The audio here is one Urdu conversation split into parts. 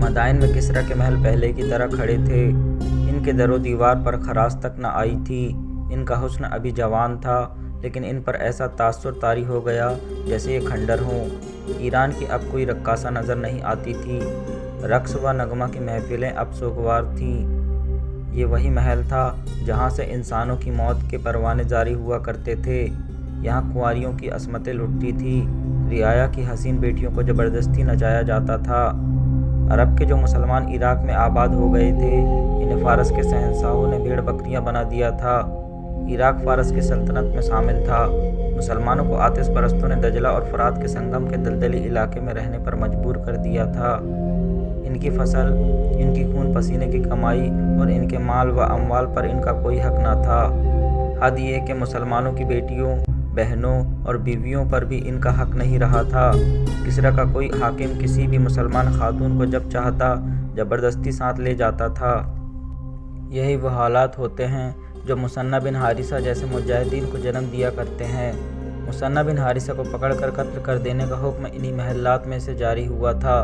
مدائن میں کسریٰ کے محل پہلے کی طرح کھڑے تھے۔ ان کے در و دیوار پر خراش تک نہ آئی تھی۔ ان کا حسن ابھی جوان تھا، لیکن ان پر ایسا تاثر طاری ہو گیا جیسے یہ کھنڈر ہوں۔ ایران کی اب کوئی رقاصہ نظر نہیں آتی تھی۔ رقص و نغمہ کی محفلیں اب سوگوار تھیں۔ یہ وہی محل تھا جہاں سے انسانوں کی موت کے پروانے جاری ہوا کرتے تھے۔ یہاں کنواریوں کی عصمتیں لٹتی تھیں، رعایا کی حسین بیٹیوں کو زبردستی نچایا جاتا تھا۔ عرب کے جو مسلمان عراق میں آباد ہو گئے تھے، انہیں فارس کے شہنشاہوں نے بھیڑ بکریاں بنا دیا تھا۔ عراق فارس کی سلطنت میں شامل تھا۔ مسلمانوں کو آتش پرستوں نے دجلہ اور فرات کے سنگم کے دلدلی علاقے میں رہنے پر مجبور کر دیا تھا۔ ان کی فصل، ان کی خون پسینے کی کمائی اور ان کے مال و اموال پر ان کا کوئی حق نہ تھا۔ حد یہ کہ مسلمانوں کی بیٹیوں، بہنوں اور بیویوں پر بھی ان کا حق نہیں رہا تھا۔ کسریٰ کا کوئی حاکم کسی بھی مسلمان خاتون کو جب چاہتا زبردستی ساتھ لے جاتا تھا۔ یہی وہ حالات ہوتے ہیں جو مثنیٰ بن حارثہ جیسے مجاہدین کو جنم دیا کرتے ہیں۔ مثنیٰ بن حارثہ کو پکڑ کر قتل کر دینے کا حکم انہی محلات میں سے جاری ہوا تھا،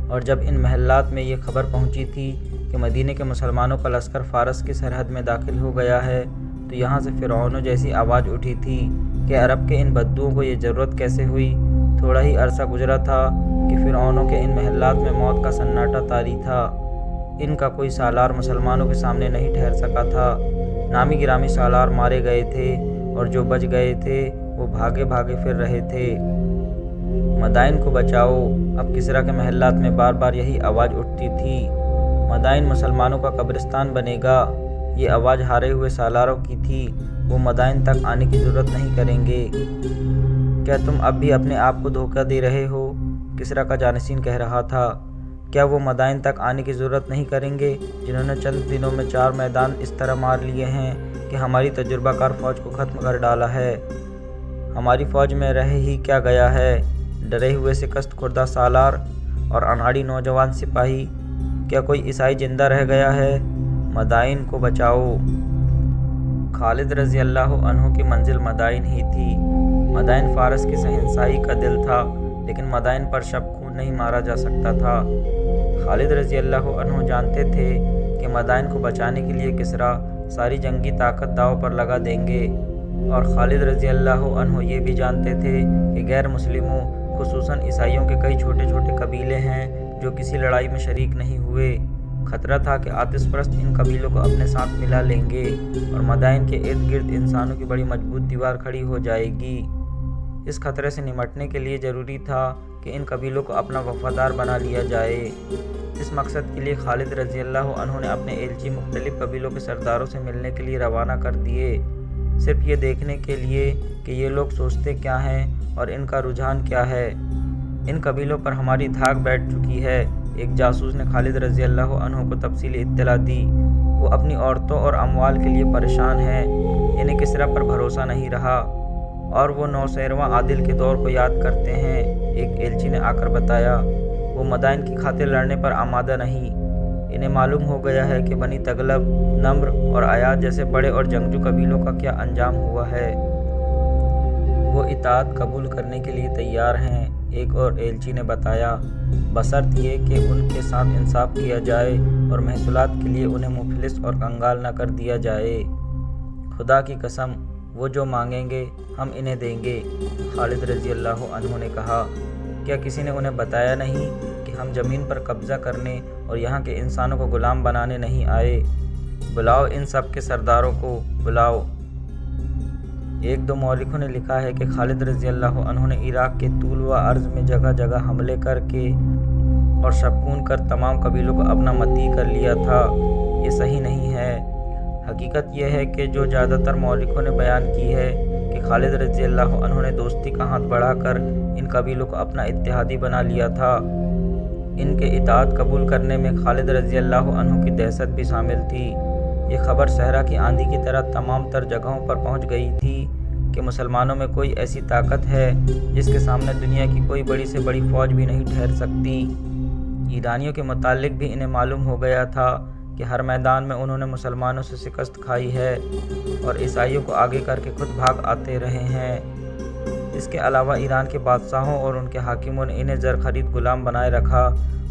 اور جب ان محلات میں یہ خبر پہنچی تھی کہ مدینے کے مسلمانوں کا لشکر فارس کی سرحد میں داخل ہو گیا ہے، تو یہاں سے فرعونوں جیسی آواز اٹھی تھی کہ عرب کے ان بدوؤں کو یہ ضرورت کیسے ہوئی۔ تھوڑا ہی عرصہ گزرا تھا کہ فرعونوں کے ان محلات میں موت کا سناٹا طاری تھا۔ ان کا کوئی سالار مسلمانوں کے سامنے نہیں ٹھہر سکا تھا۔ نامی گرامی سالار مارے گئے تھے، اور جو بچ گئے تھے وہ بھاگے بھاگے پھر رہے تھے۔ مدائن کو بچاؤ! اب کسریٰ کے محلات میں بار بار یہی آواز اٹھتی تھی۔ مدائن مسلمانوں کا قبرستان بنے گا۔ یہ آواز ہارے ہوئے سالاروں کی تھی۔ وہ مدائن تک آنے کی جرأت نہیں کریں گے۔ کیا تم اب بھی اپنے آپ کو دھوکہ دے رہے ہو؟ کسریٰ کا جانشین کہہ رہا تھا۔ کیا وہ مدائن تک آنے کی جرأت نہیں کریں گے جنہوں نے چند دنوں میں 4 میدان اس طرح مار لیے ہیں کہ ہماری تجربہ کار فوج کو ختم کر ڈالا ہے؟ ہماری فوج میں رہ ہی کیا گیا ہے؟ ڈرے ہوئے شکست خوردہ سالار اور اناڑی نوجوان سپاہی۔ کیا کوئی عیسائی زندہ رہ گیا ہے؟ مدائن کو بچاؤ! خالد رضی اللہ عنہ کی منزل مدائن ہی تھی۔ مدائن فارس کی شہنشاہی کا دل تھا، لیکن مدائن پر شب خون نہیں مارا جا سکتا تھا۔ خالد رضی اللہ عنہ جانتے تھے کہ مدائن کو بچانے کے لیے کسریٰ ساری جنگی طاقت داؤ پر لگا دیں گے، اور خالد رضی اللہ عنہ یہ بھی جانتے تھے کہ غیر مسلموں خصوصاً عیسائیوں کے کئی چھوٹے چھوٹے قبیلے ہیں جو کسی لڑائی میں شریک نہیں ہوئے۔ خطرہ تھا کہ آتش پرست ان قبیلوں کو اپنے ساتھ ملا لیں گے، اور مدائن کے ارد گرد انسانوں کی بڑی مضبوط دیوار کھڑی ہو جائے گی۔ اس خطرے سے نمٹنے کے لیے ضروری تھا کہ ان قبیلوں کو اپنا وفادار بنا لیا جائے۔ اس مقصد کے لیے خالد رضی اللہ عنہ نے اپنے ایلچی مختلف قبیلوں کے سرداروں سے ملنے کے لیے روانہ کر دیے، صرف یہ دیکھنے کے لیے کہ یہ لوگ سوچتے کیا ہیں اور ان کا رجحان کیا ہے۔ ان قبیلوں پر ہماری دھاک بیٹھ چکی ہے، ایک جاسوس نے خالد رضی اللہ عنہ کو تفصیلی اطلاع دی۔ وہ اپنی عورتوں اور اموال کے لیے پریشان ہیں، انہیں کسریٰ پر بھروسہ نہیں رہا، اور وہ نوشیروان عادل کے دور کو یاد کرتے ہیں، ایک ایلچی نے آ کر بتایا۔ وہ مدائن کی خاطر لڑنے پر آمادہ نہیں۔ انہیں معلوم ہو گیا ہے کہ بنی تغلب، نمر اور ایاد جیسے بڑے اور جنگجو قبیلوں کا کیا انجام ہوا ہے۔ وہ اطاعت قبول کرنے کے لیے تیار ہیں، ایک اور ایلچی نے بتایا، بشرط یہ کہ ان کے ساتھ انصاف کیا جائے اور محصولات کے لیے انہیں مفلس اور کنگال نہ کر دیا جائے۔ خدا کی قسم، وہ جو مانگیں گے ہم انہیں دیں گے، خالد رضی اللہ عنہ نے کہا۔ کیا کسی نے انہیں بتایا نہیں کہ ہم زمین پر قبضہ کرنے اور یہاں کے انسانوں کو غلام بنانے نہیں آئے؟ بلاؤ ان سب کے سرداروں کو، بلاؤ۔ ایک دو مورخوں نے لکھا ہے کہ خالد رضی اللہ عنہ نے عراق کے طول و عرض میں جگہ جگہ حملے کر کے اور شبخون کر تمام قبیلوں کو اپنا مطیع کر لیا تھا۔ یہ صحیح نہیں ہے۔ حقیقت یہ ہے کہ جو زیادہ تر مورخوں نے بیان کی ہے کہ خالد رضی اللہ عنہ نے دوستی کا ہاتھ بڑھا کر ان قبیلوں کو اپنا اتحادی بنا لیا تھا۔ ان کے اطاعت قبول کرنے میں خالد رضی اللہ عنہ کی دہشت بھی شامل تھی۔ یہ خبر صحرا کی آندھی کی طرح تمام تر جگہوں پر پہنچ گئی تھی کہ مسلمانوں میں کوئی ایسی طاقت ہے جس کے سامنے دنیا کی کوئی بڑی سے بڑی فوج بھی نہیں ٹھہر سکتی۔ ایرانیوں کے متعلق بھی انہیں معلوم ہو گیا تھا کہ ہر میدان میں انہوں نے مسلمانوں سے شکست کھائی ہے اور عیسائیوں کو آگے کر کے خود بھاگ آتے رہے ہیں۔ اس کے علاوہ ایران کے بادشاہوں اور ان کے حاکموں نے انہیں زر خرید غلام بنائے رکھا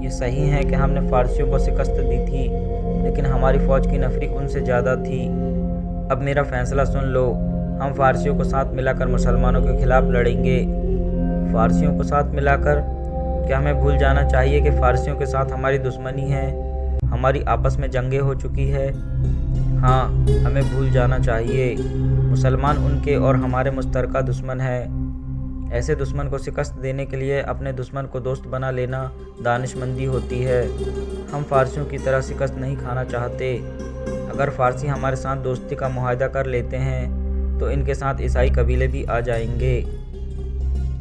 یہ صحیح ہے کہ ہم نے فارسیوں کو شکست دی تھی، لیکن ہماری فوج کی نفری ان سے زیادہ تھی۔ اب میرا فیصلہ سن لو، ہم فارسیوں کو ساتھ ملا کر مسلمانوں کے خلاف لڑیں گے۔ فارسیوں کو ساتھ ملا کر؟ کیا ہمیں بھول جانا چاہیے کہ فارسیوں کے ساتھ ہماری دشمنی ہے، ہماری آپس میں جنگیں ہو چکی ہے؟ ہاں، ہمیں بھول جانا چاہیے۔ مسلمان ان کے اور ہمارے مشترکہ دشمن ہیں۔ ایسے دشمن کو شکست دینے کے لیے اپنے دشمن کو دوست بنا لینا دانش مندی ہوتی ہے۔ ہم فارسیوں کی طرح شکست نہیں کھانا چاہتے۔ اگر فارسی ہمارے ساتھ دوستی کا معاہدہ کر لیتے ہیں تو ان کے ساتھ عیسائی قبیلے بھی آ جائیں گے۔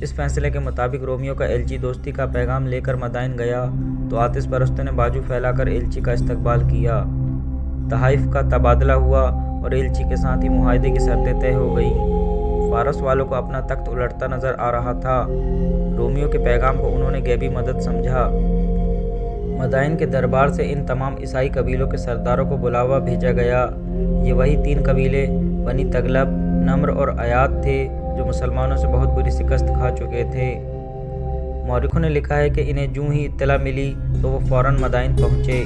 اس فیصلے کے مطابق رومیوں کا ایلچی دوستی کا پیغام لے کر مدائن گیا تو آتش پرستوں نے بازو پھیلا کر ایلچی کا استقبال کیا۔ تحائف کا تبادلہ ہوا اور ایلچی کے ساتھ ہی معاہدے کی شرطیں طے ہو گئیں۔ فارس والوں کو اپنا تخت الٹتا نظر آ رہا تھا۔ رومیوں کے پیغام کو انہوں نے غیبی مدد سمجھا۔ مدائن کے دربار سے ان تمام عیسائی قبیلوں کے سرداروں کو بلاوا بھیجا گیا۔ یہ وہی 3 قبیلے بنی تغلب، نمر اور ایاد تھے جو مسلمانوں سے بہت بری شکست کھا چکے تھے۔ مورخوں نے لکھا ہے کہ انہیں جوں ہی اطلاع ملی تو وہ فوراً مدائن پہنچے۔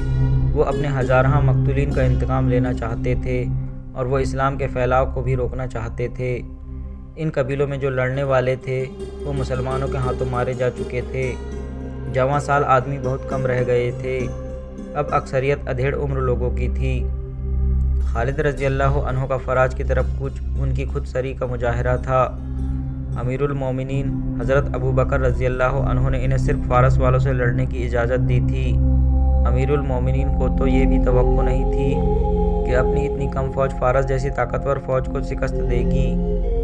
وہ اپنے ہزارہ مقتولین کا انتقام لینا چاہتے تھے اور وہ اسلام کے پھیلاؤ کو بھی روکنا چاہتے تھے۔ ان قبیلوں میں جو لڑنے والے تھے وہ مسلمانوں کے ہاتھوں مارے جا چکے تھے۔ جوان سال آدمی بہت کم رہ گئے تھے۔ اب اکثریت ادھیڑ عمر لوگوں کی تھی۔ خالد رضی اللہ عنہ کا فراج کی طرف کچھ ان کی خود سری کا مظاہرہ تھا۔ امیر المومنین حضرت ابو بکر رضی اللہ عنہ نے انہیں صرف فارس والوں سے لڑنے کی اجازت دی تھی۔ امیر المومنین کو تو یہ بھی توقع نہیں تھی کہ اپنی اتنی کم فوج فارس جیسی طاقتور فوج کو شکست دے گی،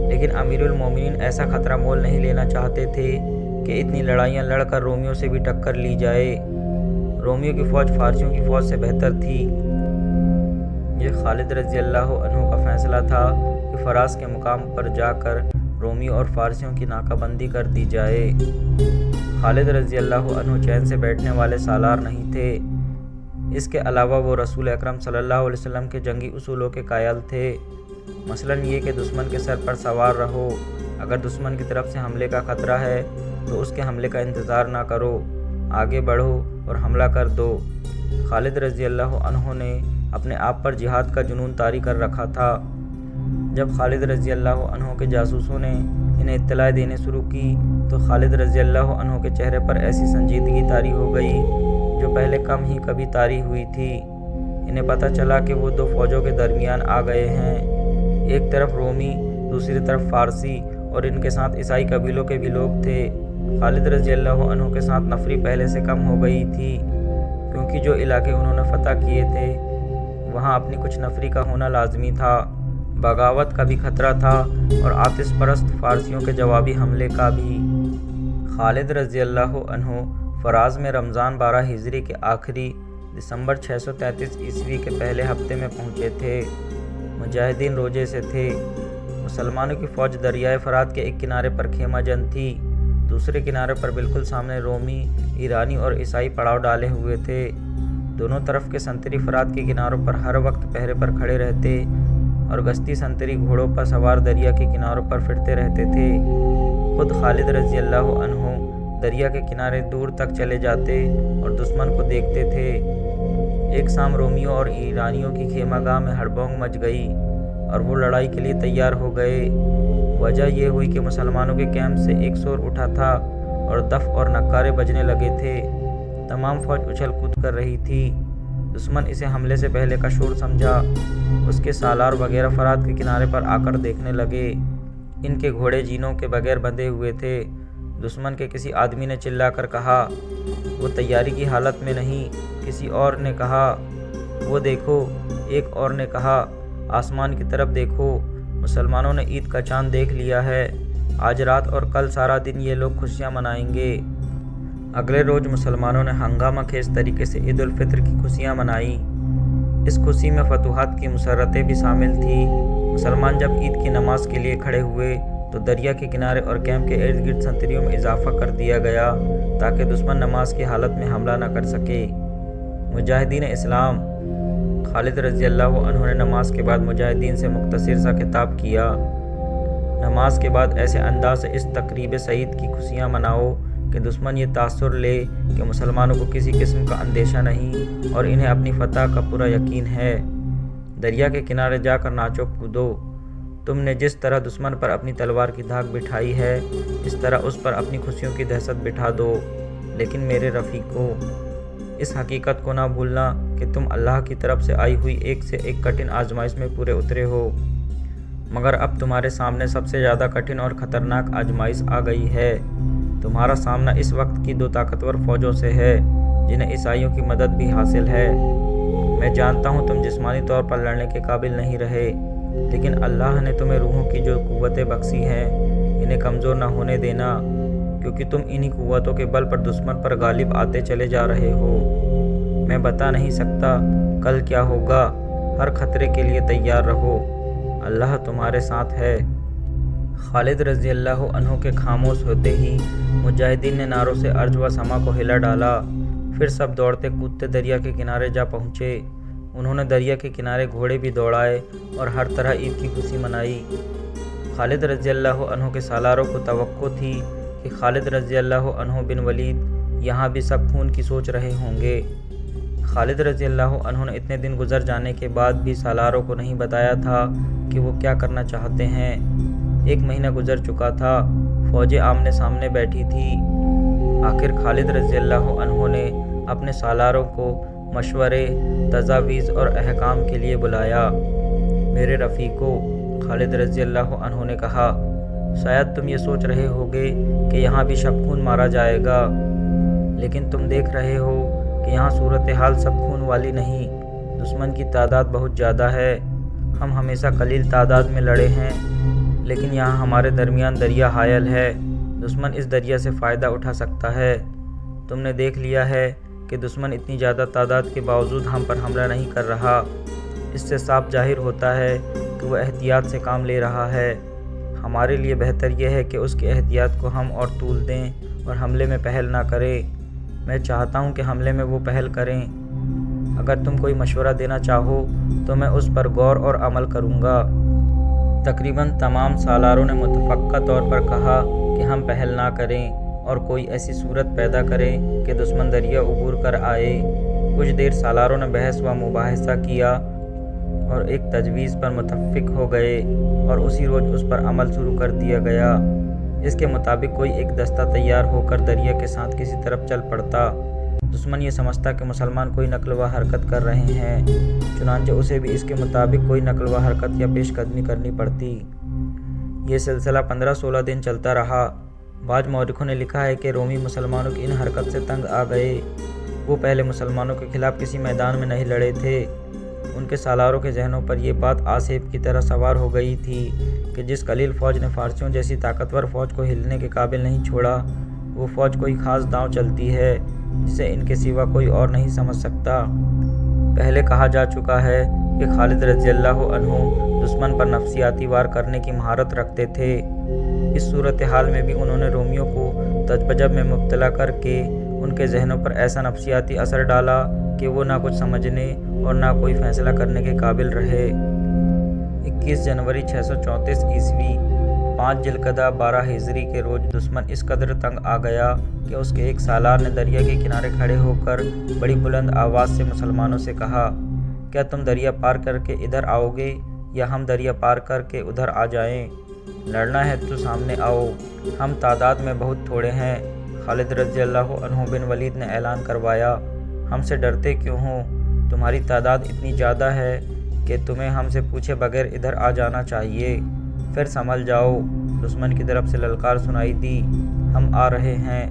لیکن امیر المومنین ایسا خطرہ مول نہیں لینا چاہتے تھے کہ اتنی لڑائیاں لڑ کر رومیوں سے بھی ٹکر لی جائے۔ رومیوں کی فوج فارسیوں کی فوج سے بہتر تھی۔ یہ خالد رضی اللہ عنہ کا فیصلہ تھا کہ فراس کے مقام پر جا کر رومیوں اور فارسیوں کی ناکہ بندی کر دی جائے۔ خالد رضی اللہ عنہ چین سے بیٹھنے والے سالار نہیں تھے۔ اس کے علاوہ وہ رسول اکرم صلی اللہ علیہ وسلم کے جنگی اصولوں کے قائل تھے، مثلاً یہ کہ دشمن کے سر پر سوار رہو، اگر دشمن کی طرف سے حملے کا خطرہ ہے تو اس کے حملے کا انتظار نہ کرو، آگے بڑھو اور حملہ کر دو۔ خالد رضی اللہ عنہ نے اپنے آپ پر جہاد کا جنون طاری کر رکھا تھا۔ جب خالد رضی اللہ عنہ کے جاسوسوں نے انہیں اطلاع دینے شروع کی تو خالد رضی اللہ عنہ کے چہرے پر ایسی سنجیدگی طاری ہو گئی جو پہلے کم ہی کبھی طاری ہوئی تھی۔ انہیں پتہ چلا کہ وہ 2 فوجوں کے درمیان آ گئے ہیں، ایک طرف رومی، دوسری طرف فارسی، اور ان کے ساتھ عیسائی قبیلوں کے بھی لوگ تھے۔ خالد رضی اللہ عنہ کے ساتھ نفری پہلے سے کم ہو گئی تھی، کیونکہ جو علاقے انہوں نے فتح کیے تھے وہاں اپنی کچھ نفری کا ہونا لازمی تھا، بغاوت کا بھی خطرہ تھا اور آتش پرست فارسیوں کے جوابی حملے کا بھی۔ خالد رضی اللہ عنہ فراز میں رمضان 12 ہجری کے آخری دسمبر 633 عیسوی کے پہلے ہفتے میں پہنچے تھے۔ مجاہدین روزے سے تھے۔ مسلمانوں کی فوج دریائے فرات کے ایک کنارے پر خیمہ جن تھی، دوسرے کنارے پر بالکل سامنے رومی، ایرانی اور عیسائی پڑاؤ ڈالے ہوئے تھے۔ دونوں طرف کے سنتری فرات کے کناروں پر ہر وقت پہرے پر کھڑے رہتے اور گشتی سنتری گھوڑوں پر سوار دریا کے کناروں پر پھرتے رہتے تھے۔ خود خالد رضی اللہ عنہ دریا کے کنارے دور تک چلے جاتے اور دشمن کو دیکھتے تھے۔ ایک شام رومیوں اور ایرانیوں کی خیمہ گاہ میں ہڑبونگ مچ گئی اور وہ لڑائی کے لیے تیار ہو گئے۔ وجہ یہ ہوئی کہ مسلمانوں کے کیمپ سے ایک شور اٹھا تھا اور دف اور نکارے بجنے لگے تھے۔ تمام فوج اچھل کود کر رہی تھی۔ دشمن اسے حملے سے پہلے کا شور سمجھا۔ اس کے سالار وغیرہ فرات کے کنارے پر آ کر دیکھنے لگے۔ ان کے گھوڑے جینوں کے بغیر بندھے ہوئے تھے۔ دشمن کے کسی آدمی نے چلا کر کہا، وہ تیاری کی حالت میں نہیں۔ کسی اور نے کہا، وہ دیکھو۔ ایک اور نے کہا، آسمان کی طرف دیکھو، مسلمانوں نے عید کا چاند دیکھ لیا ہے۔ آج رات اور کل سارا دن یہ لوگ خوشیاں منائیں گے۔ اگلے روز مسلمانوں نے ہنگامہ خیز طریقے سے عید الفطر کی خوشیاں منائیں۔ اس خوشی میں فتوحات کی مسرتیں بھی شامل تھیں۔ مسلمان جب عید کی نماز کے لیے کھڑے ہوئے تو دریا کے کنارے اور کیمپ کے ارد گرد سنتریوں میں اضافہ کر دیا گیا تاکہ دشمن نماز کی حالت میں حملہ نہ کر سکے۔ مجاہدین اسلام۔ خالد رضی اللہ عنہ نے نماز کے بعد مجاہدین سے مختصر سا خطاب کیا۔ نماز کے بعد ایسے انداز سے اس تقریب سعید کی خوشیاں مناؤ کہ دشمن یہ تاثر لے کہ مسلمانوں کو کسی قسم کا اندیشہ نہیں اور انہیں اپنی فتح کا پورا یقین ہے۔ دریا کے کنارے جا کر ناچو کودو۔ تم نے جس طرح دشمن پر اپنی تلوار کی دھاک بٹھائی ہے اس طرح اس پر اپنی خوشیوں کی دہشت بٹھا دو، لیکن میرے رفیقو، اس حقیقت کو نہ بھولنا کہ تم اللہ کی طرف سے آئی ہوئی ایک سے ایک کٹھن آزمائش میں پورے اترے ہو، مگر اب تمہارے سامنے سب سے زیادہ کٹھن اور خطرناک آزمائش آ گئی ہے۔ تمہارا سامنا اس وقت کی دو طاقتور فوجوں سے ہے جنہیں عیسائیوں کی مدد بھی حاصل ہے۔ میں جانتا ہوں تم جسمانی طور پر لڑنے کے قابل نہیں رہے، لیکن اللہ نے تمہیں روحوں کی جو قوتیں بخشی ہیں انہیں کمزور نہ ہونے دینا، کیونکہ تم انہی قوتوں کے بل پر دشمن پر غالب آتے چلے جا رہے ہو۔ میں بتا نہیں سکتا کل کیا ہوگا، ہر خطرے کے لیے تیار رہو، اللہ تمہارے ساتھ ہے۔ خالد رضی اللہ عنہ کے خاموش ہوتے ہی مجاہدین نے نعروں سے ارض و سما کو ہلا ڈالا، پھر سب دوڑتے کودتے دریا کے کنارے جا پہنچے۔ انہوں نے دریا کے کنارے گھوڑے بھی دوڑائے اور ہر طرح عید کی خوشی منائی۔ خالد رضی اللہ عنہ کے سالاروں کو توقع تھی کہ خالد رضی اللہ عنہ بن ولید یہاں بھی سب خون کی سوچ رہے ہوں گے۔ خالد رضی اللہ عنہ نے اتنے دن گزر جانے کے بعد بھی سالاروں کو نہیں بتایا تھا کہ وہ کیا کرنا چاہتے ہیں۔ 1 مہینہ گزر چکا تھا، فوجیں آمنے سامنے بیٹھی تھی۔ آخر خالد رضی اللہ عنہ نے اپنے سالاروں کو مشورے، تجاویز اور احکام کے لیے بلایا۔ میرے رفیقو، خالد رضی اللہ عنہ نے کہا، شاید تم یہ سوچ رہے ہوگے کہ یہاں بھی شب خون مارا جائے گا، لیکن تم دیکھ رہے ہو کہ یہاں صورتحال سب خون والی نہیں، دشمن کی تعداد بہت زیادہ ہے۔ ہم ہمیشہ قلیل تعداد میں لڑے ہیں، لیکن یہاں ہمارے درمیان دریا حائل ہے، دشمن اس دریا سے فائدہ اٹھا سکتا ہے۔ تم نے دیکھ لیا ہے کہ دشمن اتنی زیادہ تعداد کے باوجود ہم پر حملہ نہیں کر رہا، اس سے صاف ظاہر ہوتا ہے کہ وہ احتیاط سے کام لے رہا ہے۔ ہمارے لیے بہتر یہ ہے کہ اس کی احتیاط کو ہم اور طول دیں اور حملے میں پہل نہ کریں۔ میں چاہتا ہوں کہ حملے میں وہ پہل کریں۔ اگر تم کوئی مشورہ دینا چاہو تو میں اس پر غور اور عمل کروں گا۔ تقریباً تمام سالاروں نے متفقہ طور پر کہا کہ ہم پہل نہ کریں اور کوئی ایسی صورت پیدا کریں کہ دشمن دریا عبور کر آئے۔ کچھ دیر سالاروں نے بحث و مباحثہ کیا اور ایک تجویز پر متفق ہو گئے اور اسی روز اس پر عمل شروع کر دیا گیا۔ اس کے مطابق کوئی ایک دستہ تیار ہو کر دریا کے ساتھ کسی طرف چل پڑتا۔ دشمن یہ سمجھتا کہ مسلمان کوئی نقل و حرکت کر رہے ہیں، چنانچہ اسے بھی اس کے مطابق کوئی نقل و حرکت یا پیش قدمی کرنی پڑتی۔ یہ سلسلہ 15-16 دن چلتا رہا۔ بعض مورخوں نے لکھا ہے کہ رومی مسلمانوں کی ان حرکت سے تنگ آ گئے۔ وہ پہلے مسلمانوں کے خلاف کسی میدان میں نہیں لڑے تھے۔ ان کے سالاروں کے ذہنوں پر یہ بات آسیب کی طرح سوار ہو گئی تھی کہ جس قلیل فوج نے فارسیوں جیسی طاقتور فوج کو ہلنے کے قابل نہیں چھوڑا، وہ فوج کوئی خاص داؤں چلتی ہے جسے ان کے سوا کوئی اور نہیں سمجھ سکتا۔ پہلے کہا جا چکا ہے کہ خالد رضی اللہ عنہ دشمن پر نفسیاتی وار کرنے کی مہارت رکھتے تھے۔ اس صورتحال میں بھی انہوں نے رومیوں کو تذبذب میں مبتلا کر کے ان کے ذہنوں پر ایسا نفسیاتی اثر ڈالا کہ وہ نہ کچھ سمجھنے اور نہ کوئی فیصلہ کرنے کے قابل رہے۔ 21 جنوری 634 عیسوی 5 ذوالقعدہ 12 ہجری کے روز دشمن اس قدر تنگ آ گیا کہ اس کے ایک سالار نے دریا کے کنارے کھڑے ہو کر بڑی بلند آواز سے مسلمانوں سے کہا، کیا تم دریا پار کر کے ادھر آؤ گے یا ہم دریا پار کر کے ادھر آ جائیں؟ لڑنا ہے تو سامنے آؤ، ہم تعداد میں بہت تھوڑے ہیں۔ خالد رضی اللہ عنہ بن ولید نے اعلان کروایا، ہم سے ڈرتے کیوں ہو؟ تمہاری تعداد اتنی زیادہ ہے کہ تمہیں ہم سے پوچھے بغیر ادھر آ جانا چاہیے۔ پھر سنبھل جاؤ۔ دشمن کی طرف سے للکار سنائی دی، ہم آ رہے ہیں۔